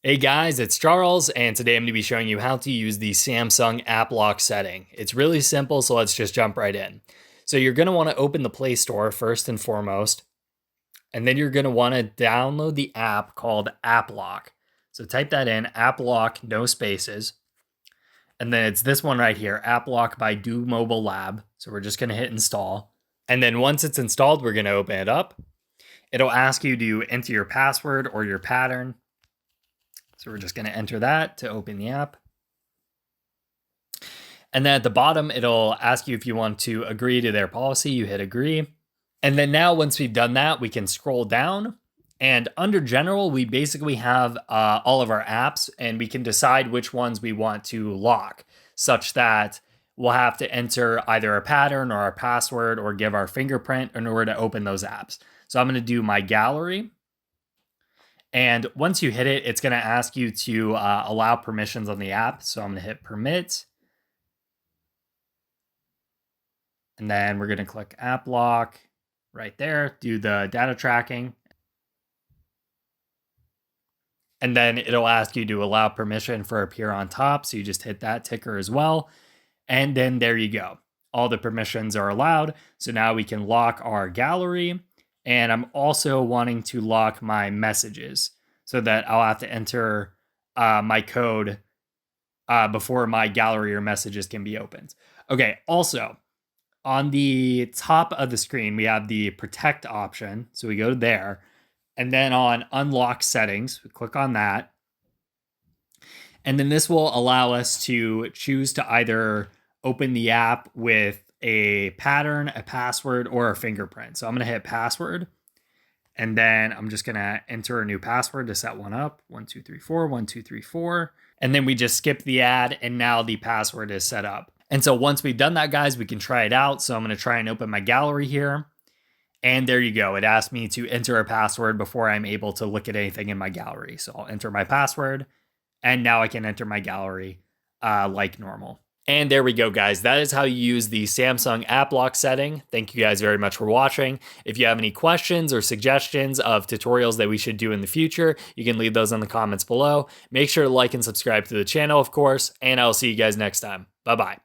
Hey guys, it's Charles, and today I'm going to be showing you how to use the Samsung app lock setting. It's really simple, so let's just jump right in. So you're going to want to open the Play Store first and foremost, and then you're going to want to download the app called App Lock. So type that in, App Lock, no spaces, and then it's this one right here, App Lock by Do Mobile Lab. So we're just going to hit install, and then once it's installed, we're going to open it up. It'll ask you to enter your password or your pattern. So we're just going to enter that to open the app. And then at the bottom, it'll ask you if you want to agree to their policy. You hit agree. And then now once we've done that, we can scroll down. And under general, we basically have all of our apps, and we can decide which ones we want to lock, such that we'll have to enter either a pattern or our password or give our fingerprint in order to open those apps. So I'm going to do my gallery. And once you hit it, it's going to ask you to allow permissions on the app. So I'm going to hit permit. And then we're going to click app lock right there, do the data tracking. And then it'll ask you to allow permission for appear on top. So you just hit that ticker as well. And then there you go. All the permissions are allowed. So now we can lock our gallery. And I'm also wanting to lock my messages so that I'll have to enter my code before my gallery or messages can be opened. Okay, also, on the top of the screen, we have the protect option. So we go there. And then on unlock settings, we click on that. And then this will allow us to choose to either open the app with a pattern, a password, or a fingerprint. So I'm going to hit password. And then I'm just going to enter a new password to set one up. 1234, 1234. And then we just skip the ad, and now the password is set up. And so once we've done that, guys, we can try it out. So I'm going to try and open my gallery here. And there you go. It asked me to enter a password before I'm able to look at anything in my gallery. So I'll enter my password, and now I can enter my gallery like normal. And there we go, guys. That is how you use the Samsung app lock setting. Thank you guys very much for watching. If you have any questions or suggestions of tutorials that we should do in the future, you can leave those in the comments below. Make sure to like and subscribe to the channel, of course, and I'll see you guys next time. Bye-bye.